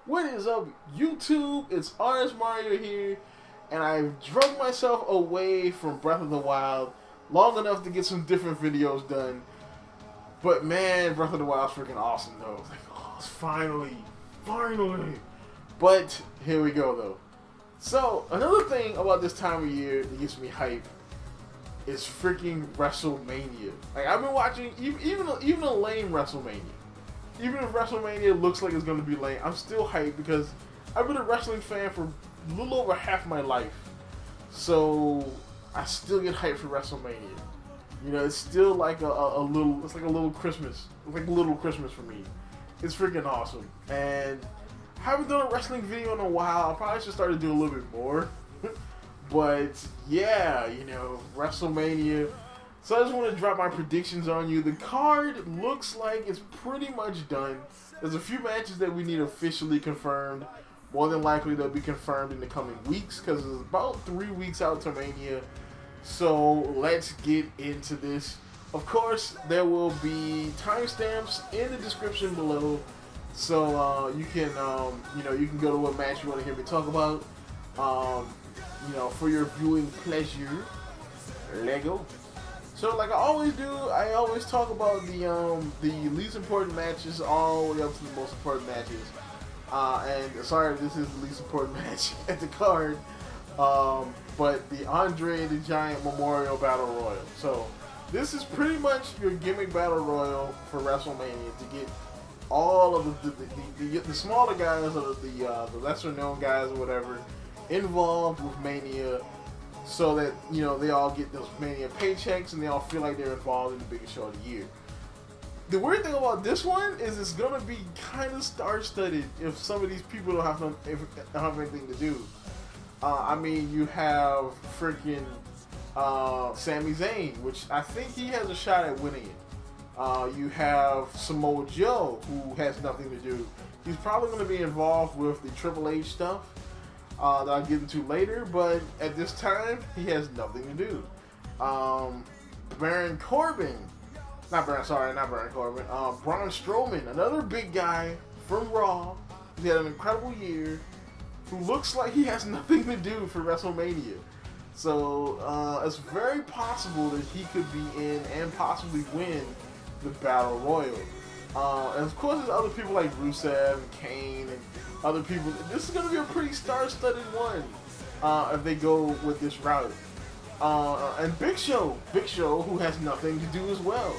What is up, YouTube? It's RSMario here, and I've drug myself away from Breath of the Wild long enough to get some different videos done. But man, Breath of the Wild is freaking awesome, though. Like, oh, finally. But here we go, though. So another thing about this time of year that gets me hype is freaking WrestleMania. Like, I've been watching even a lame WrestleMania. Even if WrestleMania looks like it's going to be lame, I'm still hyped because I've been a wrestling fan for a little over half my life. So I still get hyped for WrestleMania. You know, it's still like a little Christmas. It's like a little Christmas for me. It's freaking awesome. And I haven't done a wrestling video in a while. I probably should start to do a little bit more. But yeah, you know, WrestleMania. So I just want to drop my predictions on you. The card looks like it's pretty much done. There's a few matches that we need officially confirmed. More than likely they'll be confirmed in the coming weeks because it's about 3 weeks out to Mania. So let's get into this. Of course, there will be timestamps in the description below. So you can you can go to what match you want to hear me talk about. For your viewing pleasure. Lego. So like I always do, I always talk about the least important matches all the way up to the most important matches. And sorry, this is the least important match at the card. But the Andre the Giant Memorial Battle Royal. So this is pretty much your gimmick battle royal for WrestleMania to get all of the smaller guys or the lesser known guys or whatever involved with Mania. So that, you know, they all get those Mania paychecks and they all feel like they're involved in the biggest show of the year. The weird thing about this one is it's going to be kind of star-studded if some of these people don't have anything to do. I mean, you have freaking Sami Zayn, which I think he has a shot at winning it. You have Samoa Joe, who has nothing to do. He's probably going to be involved with the Triple H stuff. That I'll get into later, but at this time, he has nothing to do. Braun Strowman, another big guy from Raw. He had an incredible year, who looks like he has nothing to do for WrestleMania. So it's very possible that he could be in and possibly win the Battle Royal. And of course, there's other people like Rusev and Kane and other people. This is going to be a pretty star-studded one if they go with this route. And Big Show, who has nothing to do as well.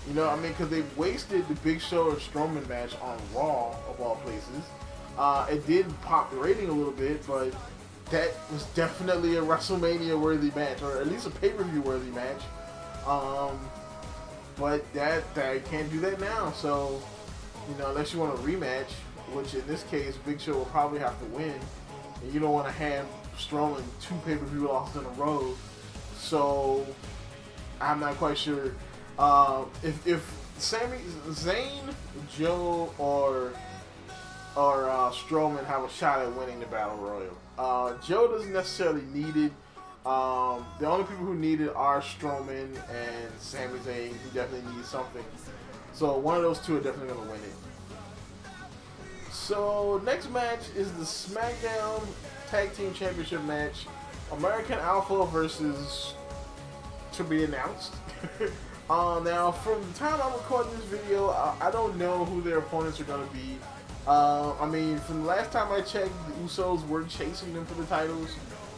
You know, I mean, because they wasted the Big Show and Strowman match on Raw, of all places. It did pop the rating a little bit, but that was definitely a WrestleMania-worthy match, or at least a pay-per-view-worthy match. But they can't do that now, so, you know, unless you want a rematch, which in this case, Big Show will probably have to win, and you don't want to hand Strowman 2 pay-per-view losses in a row, so I'm not quite sure if Sami Zayn, Joe, or Strowman have a shot at winning the Battle Royal. Joe doesn't necessarily need it. The only people who need it are Strowman and Sami Zayn, who definitely need something. So one of those two are definitely going to win it. So next match is the Smackdown Tag Team Championship match. American Alpha versus to be announced. Now from the time I'm recording this video, I don't know who their opponents are going to be. I mean, from the last time I checked, the Usos were chasing them for the titles.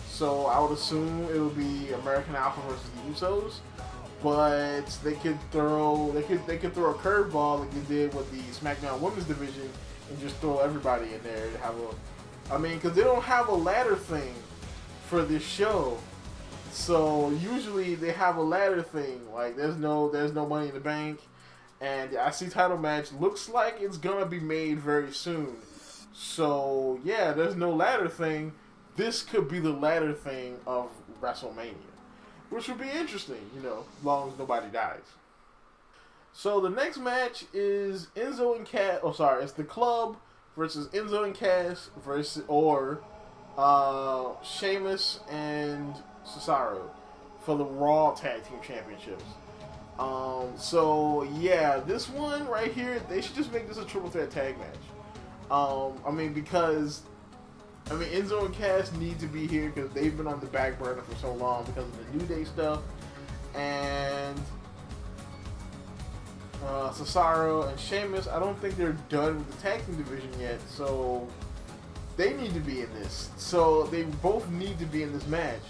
So I would assume it would be American Alpha versus the Usos, but they could throw a curveball like they did with the SmackDown Women's Division and just throw everybody in there to have because they don't have a ladder thing for this show. So usually they have a ladder thing, like there's no Money in the Bank, and the IC title match looks like it's gonna be made very soon. So yeah, there's no ladder thing. This could be the ladder thing of WrestleMania, which would be interesting, you know, as long as nobody dies. So the next match is Enzo and Cass. Oh, sorry, it's the Club versus Enzo and Cass versus Sheamus and Cesaro for the Raw Tag Team Championships. So yeah, this one right here, they should just make this a triple threat tag match. I mean, because Enzo and Cass need to be here because they've been on the back burner for so long because of the New Day stuff, and Cesaro and Sheamus. I don't think they're done with the tag team division yet, so they need to be in this. So they both need to be in this match.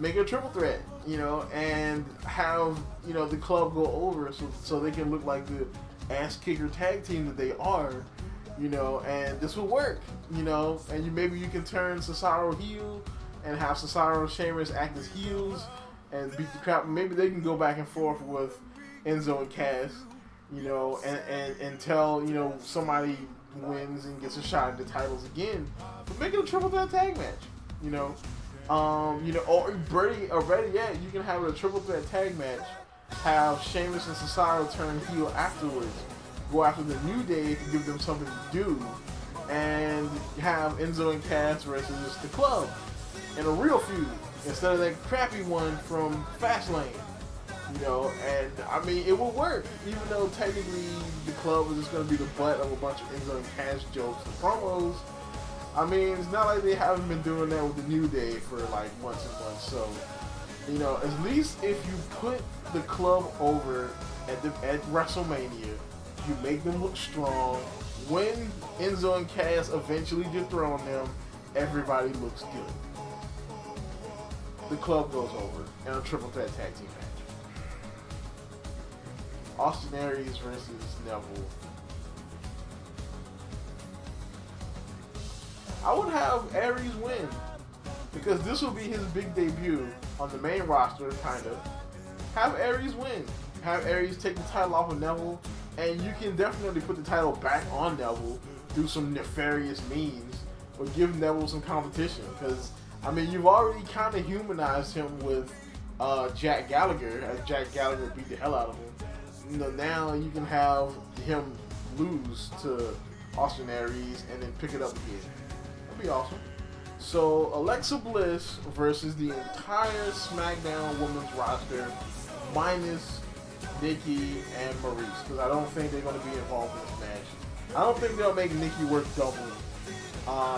Make it a triple threat, and have the club go over so they can look like the ass kicker tag team that they are. And this will work, and maybe you can turn Cesaro heel and have Cesaro and Sheamus act as heels and beat the crap. Maybe they can go back and forth with Enzo and Cass, until, somebody wins and gets a shot at the titles again. But make it a triple threat tag match, or better yet, you can have it a triple threat tag match, have Sheamus and Cesaro turn heel afterwards, go after the New Day to give them something to do, and have Enzo and Cass versus the club in a real feud instead of that crappy one from Fastlane. And it will work, even though technically the club is just going to be the butt of a bunch of Enzo and Cass jokes and promos. It's not like they haven't been doing that with the New Day for like months and months. So, at least if you put the club over at WrestleMania, you make them look strong. When Enzo and Cass eventually dethrone them, everybody looks good. The club goes over in a triple threat tag team match. Austin Aries versus Neville. I would have Aries win because this will be his big debut on the main roster, kind of. Have Aries win. Have Aries take the title off of Neville, and you can definitely put the title back on Neville through some nefarious means, or give Neville some competition. Because you've already kind of humanized him with Jack Gallagher, as Jack Gallagher beat the hell out of him. Now you can have him lose to Austin Aries and then pick it up again. That'd be awesome. So Alexa Bliss versus the entire SmackDown women's roster, minus Nikki and Maryse, because I don't think they're going to be involved in this match. I don't think they'll make Nikki work double,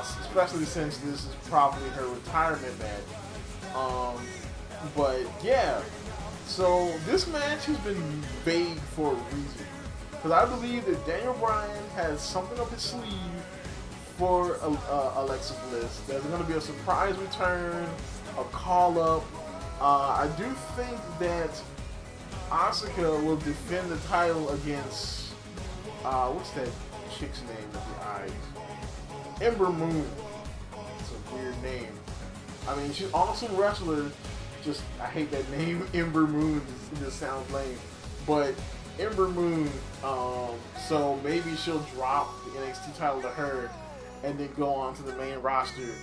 especially since this is probably her retirement match. But yeah. So this match has been vague for a reason, because I believe that Daniel Bryan has something up his sleeve for Alexa Bliss. There's going to be a surprise return, a call up. I do think that Asuka will defend the title against what's that chick's name with the eyes? Ember Moon. It's a weird name. She's an awesome wrestler. I hate that name, Ember Moon. It just sounds lame. But Ember Moon, so maybe she'll drop the NXT title to her and then go on to the main roster.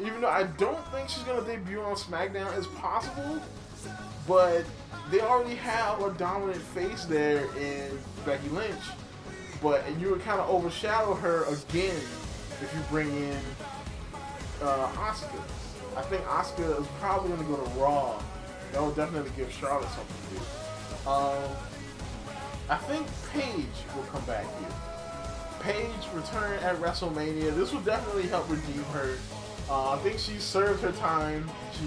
Even though I don't think she's going to debut on SmackDown, it's possible. But they already have a dominant face there in Becky Lynch. But you would kind of overshadow her again if you bring in Asuka. I think Asuka is probably going to go to Raw. That will definitely give Charlotte something to do. I think Paige will come back here. Paige return at WrestleMania. This will definitely help redeem her. I think she served her time. She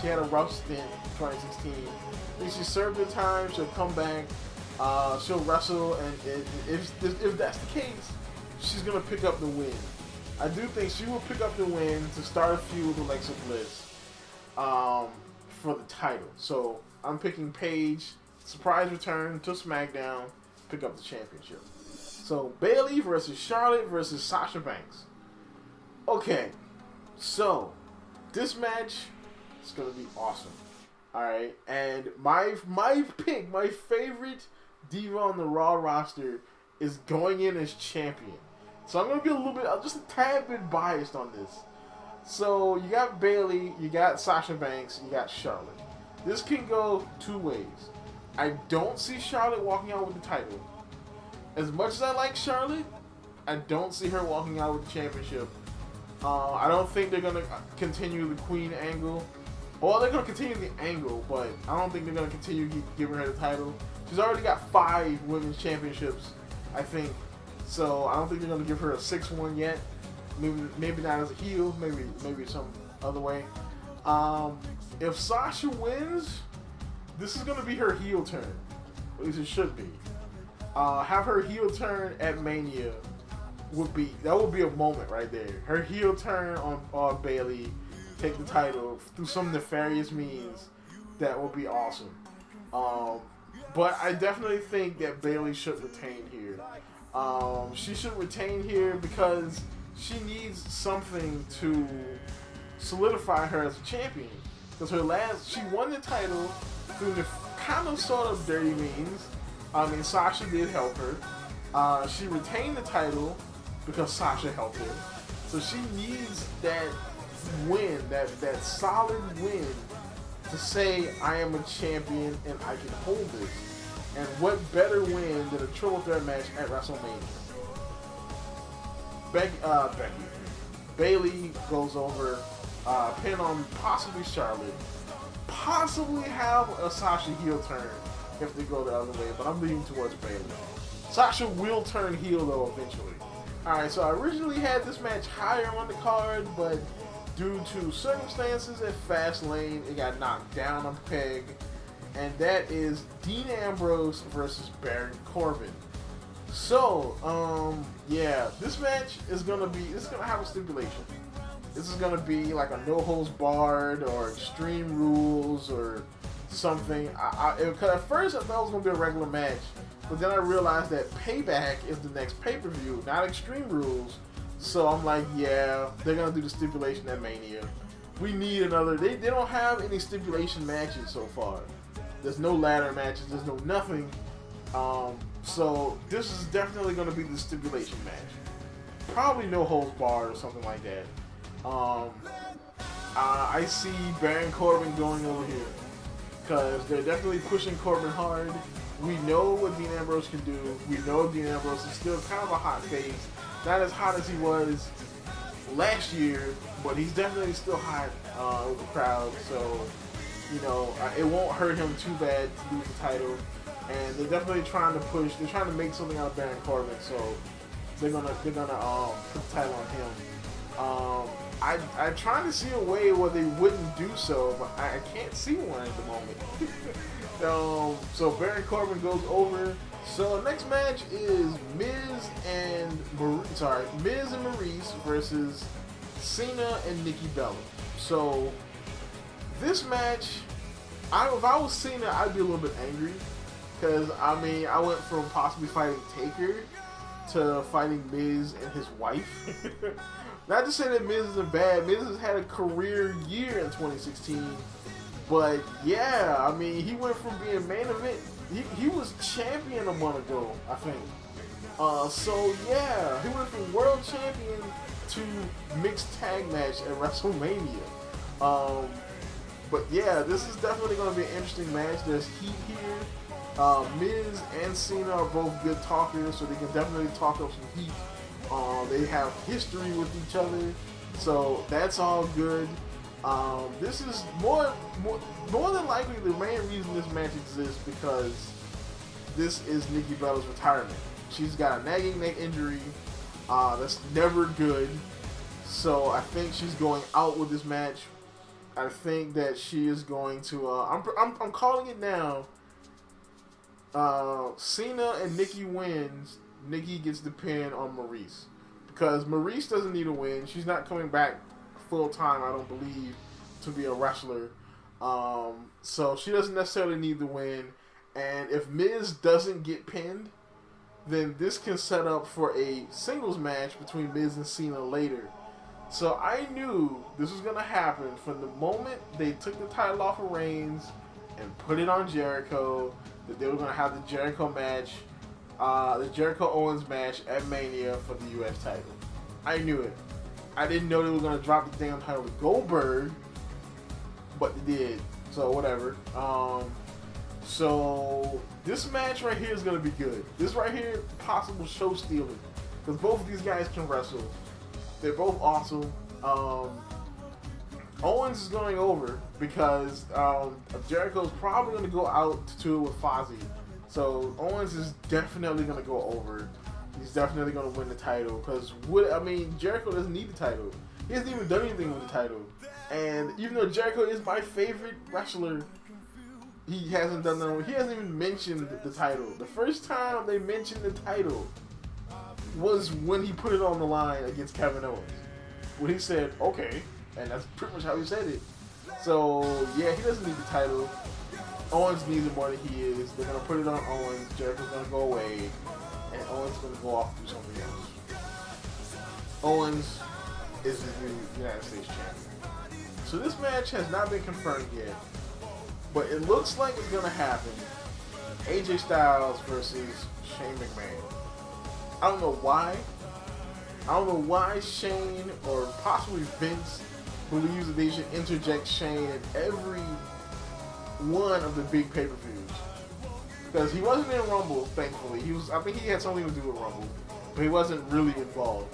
had a rough stint in 2016. I think she served her time. She'll come back. She'll wrestle, and if that's the case, she's going to pick up the win. I do think she will pick up the win to start a feud with Alexa Bliss for the title. So I'm picking Paige, surprise return to SmackDown, pick up the championship. So Bayley versus Charlotte versus Sasha Banks. Okay, so this match is going to be awesome. Alright, and my pick, my favorite diva on the Raw roster is going in as champion. So I'm going to be a little bit, just a tad bit biased on this. So you got Bayley, you got Sasha Banks, you got Charlotte. This can go two ways. I don't see Charlotte walking out with the title. As much as I like Charlotte, I don't see her walking out with the championship. I don't think they're going to continue the Queen angle. Well, they're going to continue the angle, but I don't think they're going to continue giving her the title. She's already got 5 women's championships, I think. So I don't think they're gonna give her a 6-1 yet. Maybe not as a heel. Maybe some other way. If Sasha wins, this is gonna be her heel turn. At least it should be. Have her heel turn at Mania would be a moment right there. Her heel turn on Bayley, take the title through some nefarious means. That would be awesome. But I definitely think that Bayley should retain here. She should retain here because she needs something to solidify her as a champion. Because she won the title through the kind of sort of dirty means. I mean, Sasha did help her. She retained the title because Sasha helped her. So she needs that win, that solid win to say, I am a champion and I can hold this. And what better win than a triple threat match at WrestleMania? Bayley goes over, pin on possibly Charlotte, possibly have a Sasha heel turn if they go the other way, but I'm leaning towards Bayley. Sasha will turn heel though eventually. Alright, so I originally had this match higher on the card, but due to circumstances at Fastlane, it got knocked down a peg, and that is Dean Ambrose versus Baron Corbin. So, yeah, this match is gonna have a stipulation. This is gonna be like a no holds barred or Extreme Rules or something. Cause at first I thought it was gonna be a regular match, but then I realized that Payback is the next pay-per-view, not Extreme Rules. So I'm like, yeah, they're gonna do the stipulation at Mania. We need another. They don't have any stipulation matches so far. There's no ladder matches. There's no nothing. So this is definitely gonna be the stipulation match. Probably no holds barred or something like that. I see Baron Corbin going over here because they're definitely pushing Corbin hard. We know what Dean Ambrose can do. We know Dean Ambrose is still kind of a hot face. Not as hot as he was last year, but he's definitely still hot with the crowd. So, you know, it won't hurt him too bad to lose the title. And they're definitely trying to push. They're trying to make something out of Baron Corbin. So they're gonna put the title on him. I'm trying to see a way where they wouldn't do so, but I can't see one at the moment. So Baron Corbin goes over. So next match is Miz and Maryse versus Cena and Nikki Bella. So this match, if I was Cena, I'd be a little bit angry because I mean I went from possibly fighting Taker to fighting Miz and his wife. Not to say that Miz isn't bad. Miz has had a career year in 2016, but yeah, I mean he went from being main event. He was champion a month ago, I think. So yeah, he went from world champion to mixed tag match at WrestleMania. But yeah, this is definitely going to be an interesting match. There's heat here. Miz and Cena are both good talkers, so they can definitely talk up some heat. They have history with each other, so that's all good. This is more than likely the main reason this match exists because this is Nikki Bella's retirement. She's got a nagging neck injury that's never good, so I think she's going out with this match. I think that she is going to. I'm calling it now. Cena and Nikki wins. Nikki gets the pin on Maryse because Maryse doesn't need a win. She's not coming back full time, I don't believe, to be a wrestler. So she doesn't necessarily need the win. And if Miz doesn't get pinned, then this can set up for a singles match between Miz and Cena later. So I knew this was going to happen from the moment they took the title off of Reigns and put it on Jericho, that they were going to have the Jericho match, the Jericho Owens match at Mania for the US title. I knew it. I didn't know they were going to drop the damn title to Goldberg, but they did. So whatever. So this match right here is going to be good. This right here, possible show stealing, because both of these guys can wrestle. They're both awesome. Owens is going over because Jericho's probably going to go out to it with Fozzy. So Owens is definitely going to go over. He's definitely going to win the title because, Jericho doesn't need the title. He hasn't even done anything with the title. And even though Jericho is my favorite wrestler, he hasn't done that. He hasn't even mentioned the title. The first time they mentioned the title was when he put it on the line against Kevin Owens. When he said, okay, and that's pretty much how he said it. So, yeah, he doesn't need the title. Owens needs it more than he is. They're going to put it on Owens. Jericho's going to go away. And Owens is going to go off and do something else. Owens is the new United States champion. So this match has not been confirmed yet. But it looks like it's going to happen. AJ Styles versus Shane McMahon. I don't know why. I don't know why Shane or possibly Vince believes that they should interject Shane in every one of the big pay-per-views. Because he wasn't in Rumble, thankfully. I think he had something to do with Rumble. But he wasn't really involved.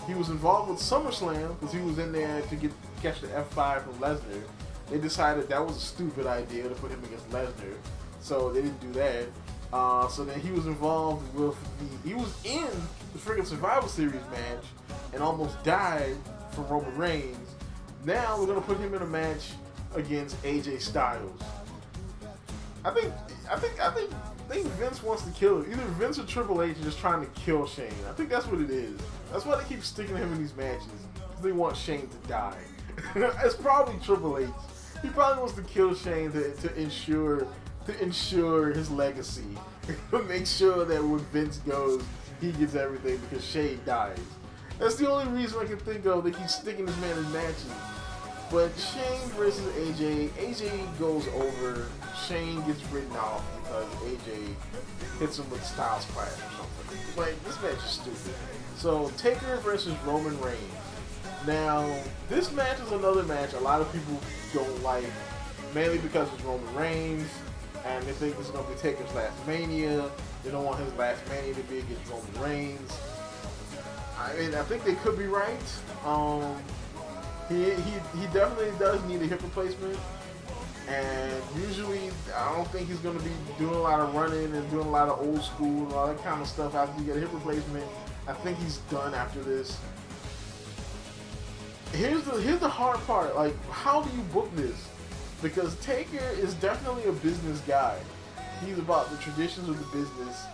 He was involved with SummerSlam because he was in there to catch the F5 from Lesnar. They decided that was a stupid idea to put him against Lesnar. So they didn't do that. So then he was involved with he was in the freaking Survivor Series match and almost died from Roman Reigns. Now we're gonna put him in a match against AJ Styles. I think Vince wants to kill him. Either Vince or Triple H are just trying to kill Shane. I think that's what it is. That's why they keep sticking him in these matches, because they want Shane to die. It's probably Triple H. He probably wants to kill Shane to ensure his legacy. Make sure that when Vince goes, he gets everything because Shane dies. That's the only reason I can think of. They keep sticking this man in matches. But Shane versus AJ goes over. Shane gets written off because AJ hits him with Styles Clash or something. Like, this match is stupid. So, Taker versus Roman Reigns. Now, this match is another match a lot of people don't like, mainly because it's Roman Reigns, and they think this is going to be Taker's last Mania. They don't want his last Mania to be against Roman Reigns. I mean, I think they could be right. He definitely does need a hip replacement, and usually I don't think he's going to be doing a lot of running and doing a lot of old school and all that kind of stuff after you get a hip replacement. I think he's done after this. Here's the hard part. Like, how do you book this? Because Taker is definitely a business guy. He's about the traditions of the business,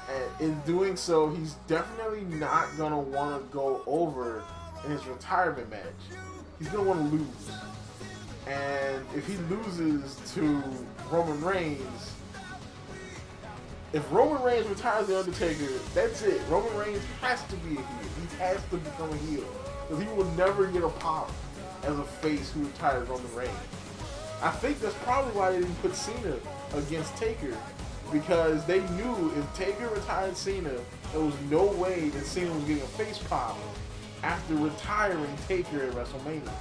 and in doing so, he's definitely not gonna want to go over in his retirement match. He's gonna want to lose, and if he loses to Roman Reigns, if Roman Reigns retires the Undertaker, that's it. Roman Reigns has to be a heel. He has to become a heel. Because he will never get a pop as a face who retired Roman Reigns. I think that's probably why they didn't put Cena against Taker. Because they knew if Taker retired Cena, there was no way that Cena was getting a face pop after retiring Taker at WrestleMania.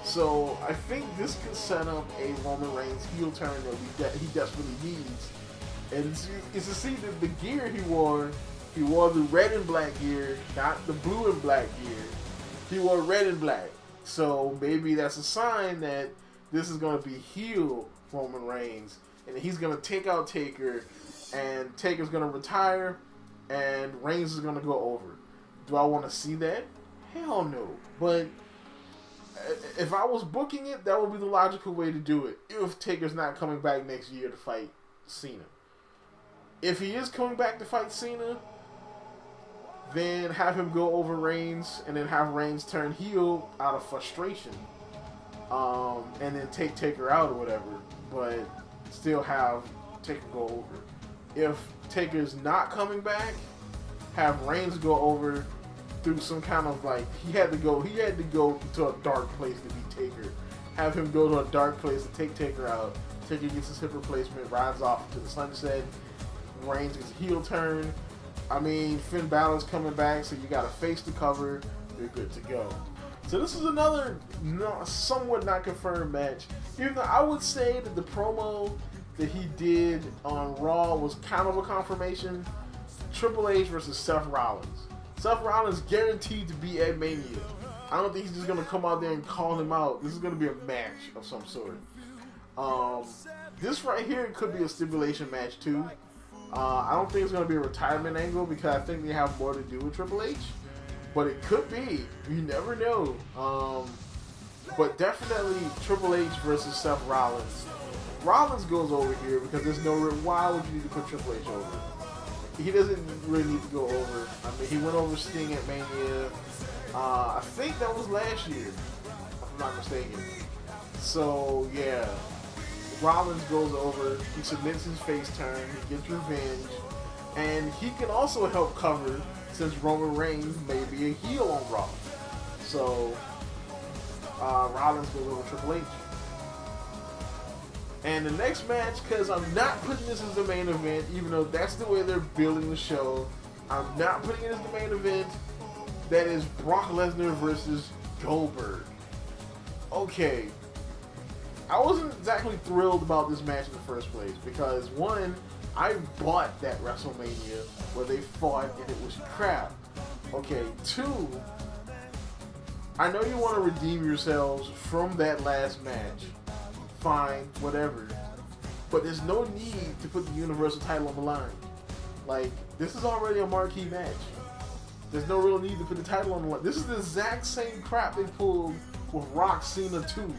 So I think this could set up a Roman Reigns heel turn that he desperately needs. And it's to see the gear he wore the red and black gear, not the blue and black gear. He wore red and black. So maybe that's a sign that this is going to be heel Roman Reigns. And he's going to take out Taker. And Taker's going to retire. And Reigns is going to go over. Do I want to see that? Hell no. But if I was booking it, that would be the logical way to do it. If Taker's not coming back next year to fight Cena. If he is coming back to fight Cena, then have him go over Reigns, and then have Reigns turn heel out of frustration, and then take Taker out or whatever, but still have Taker go over. If Taker's not coming back, have Reigns go over through some kind of like he had to go to a dark place to beat Taker. Have him go to a dark place to take Taker out. Taker gets his hip replacement, rides off to the sunset. Reigns gets a heel turn. I mean, Finn Balor's coming back, so you got a face to cover. You're good to go. So this is another somewhat not confirmed match. Even though I would say that the promo that he did on Raw was kind of a confirmation. Triple H versus Seth Rollins. Seth Rollins guaranteed to be at Mania. I don't think he's just going to come out there and call him out. This is going to be a match of some sort. This right here could be a stipulation match too. I don't think it's going to be a retirement angle because I think they have more to do with Triple H. But it could be. You never know. But definitely Triple H versus Seth Rollins. Rollins goes over here because there's no real. Why would you need to put Triple H over? He doesn't really need to go over. I mean, he went over Sting at Mania. I think that was last year, if I'm not mistaken. So, yeah. Rollins goes over. He submits his face turn. He gets revenge. And he can also help cover since Roman Reigns may be a heel on Raw. So, Rollins goes over Triple H. And the next match, because I'm not putting this as the main event, even though that's the way they're building the show, I'm not putting it as the main event. That is Brock Lesnar versus Goldberg. Okay. I wasn't exactly thrilled about this match in the first place because, one, I bought that WrestleMania where they fought and it was crap. Okay, two, I know you want to redeem yourselves from that last match. Fine, whatever. But there's no need to put the Universal title on the line. Like, this is already a marquee match. There's no real need to put the title on the line. This is the exact same crap they pulled with Rock Cena 2.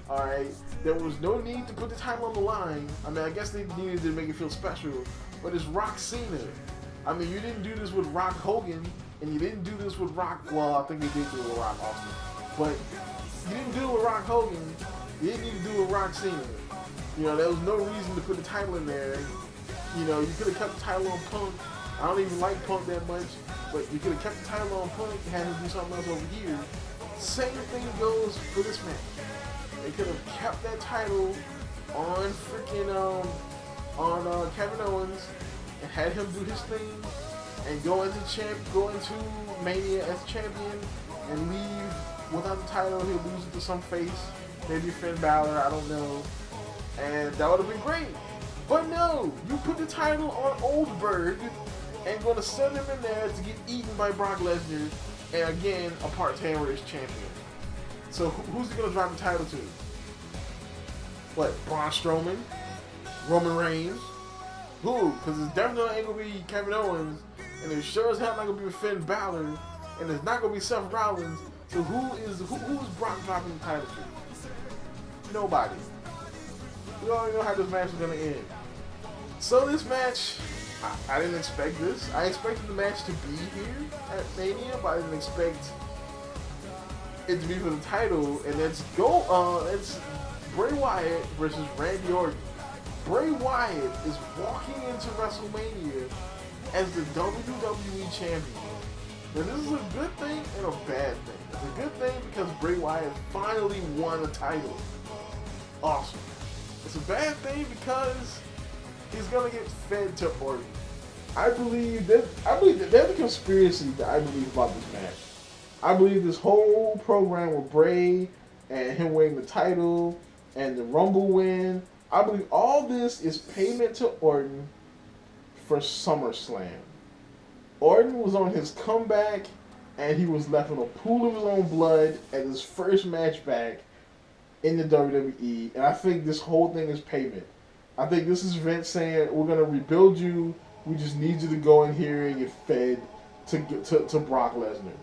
Alright? There was no need to put the title on the line. I mean, I guess they needed to make it feel special. But it's Rock Cena. I mean, you didn't do this with Rock Hogan. And you didn't do this with Rock... Well, I think you did do it with Rock Austin. But you didn't do it with Rock Hogan. You didn't need to do it with Rock Cena. You know, there was no reason to put the title in there. You know, you could have kept the title on Punk. I don't even like Punk that much. But you could have kept the title on Punk and had him do something else over here. Same thing goes for this match. They could have kept that title on freaking on Kevin Owens and had him do his thing and go into Mania as champion and leave without the title. He'll lose it to some face, maybe Finn Balor, I don't know, and that would have been great. But no, you put the title on Goldberg and going to send him in there to get eaten by Brock Lesnar and again a part-timer as champion. So who's he going to drop the title to? What, Braun Strowman? Roman Reigns? Who? Because it's definitely ain't going to be Kevin Owens, and it sure as hell not going to be Finn Balor, and it's not going to be Seth Rollins. So who is Brock dropping the title to? Nobody. We already know how this match is going to end. So this match, I didn't expect this. I expected the match to be here at Mania, but I didn't expect it to be for the title. And it's Bray Wyatt versus Randy Orton. Bray Wyatt is walking into WrestleMania as the WWE Champion. Now this is a good thing and a bad thing. It's a good thing because Bray Wyatt finally won a title. Awesome. It's a bad thing because he's gonna get fed to Orton. I believe that there's a conspiracy that I believe about this match. I believe this whole program with Bray and him winning the title and the Rumble win, I believe all this is payment to Orton for SummerSlam. Orton was on his comeback and he was left in a pool of his own blood at his first match back in the WWE, and I think this whole thing is payment. I think this is Vince saying, we're going to rebuild you, we just need you to go in here and get fed to Brock Lesnar.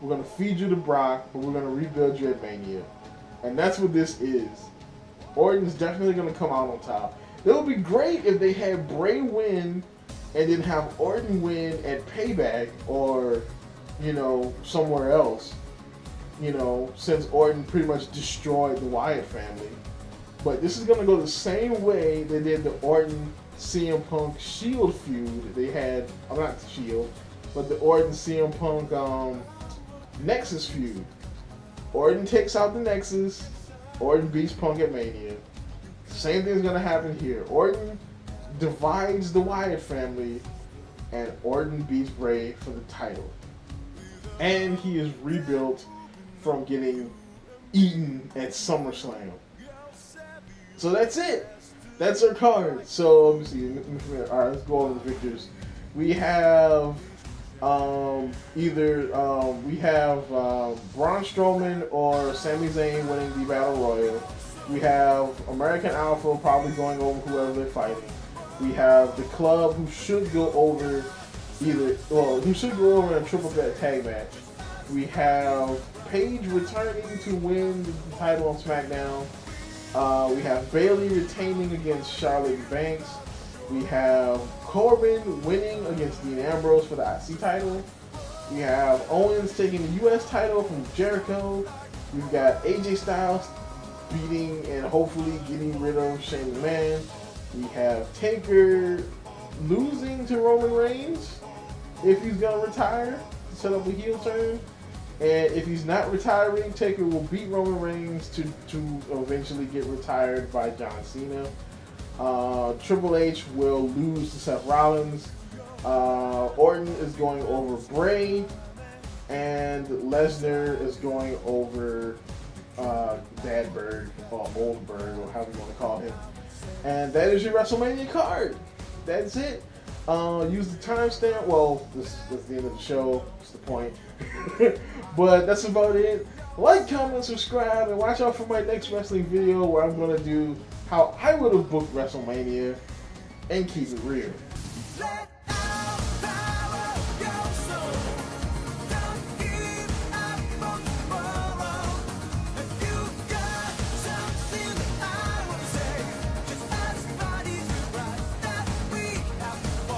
We're going to feed you to Brock, but we're going to rebuild you at Mania. And that's what this is. Orton's definitely going to come out on top. It would be great if they had Bray win and then have Orton win at Payback or, you know, somewhere else. You know, since Orton pretty much destroyed the Wyatt family. But this is going to go the same way they did the Orton CM Punk Shield feud. They had, not the Shield, but the Orton CM Punk Nexus feud. Orton takes out the Nexus. Orton beats Punk at Mania. Same thing's going to happen here. Orton divides the Wyatt family, and Orton beats Bray for the title. And he is rebuilt from getting eaten at SummerSlam. So that's it. That's our card. So let me see. Alright, let's go over the victors. We have Braun Strowman or Sami Zayn winning the Battle Royal. We have American Alpha probably going over whoever they're fighting. We have the Club, who should go over who should go over in a triple threat tag match. We have Paige returning to win the title on SmackDown. We have Bayley retaining against Charlotte Banks. We have Corbin winning against Dean Ambrose for the IC title. We have Owens taking the US title from Jericho. We've got AJ Styles beating and hopefully getting rid of Shane McMahon. We have Taker losing to Roman Reigns if he's going to retire to set up a heel turn. And if he's not retiring, Taker will beat Roman Reigns to eventually get retired by John Cena. Triple H will lose to Seth Rollins. Orton is going over Bray. And Lesnar is going over Dadberg, or Oldberg, or however you want to call him. And that is your WrestleMania card. That's it. Use the timestamp. Well, that's the end of the show. That's the point. But that's about it. Like, comment, subscribe, and watch out for my next wrestling video where I'm going to do how I would have booked WrestleMania and keep it real.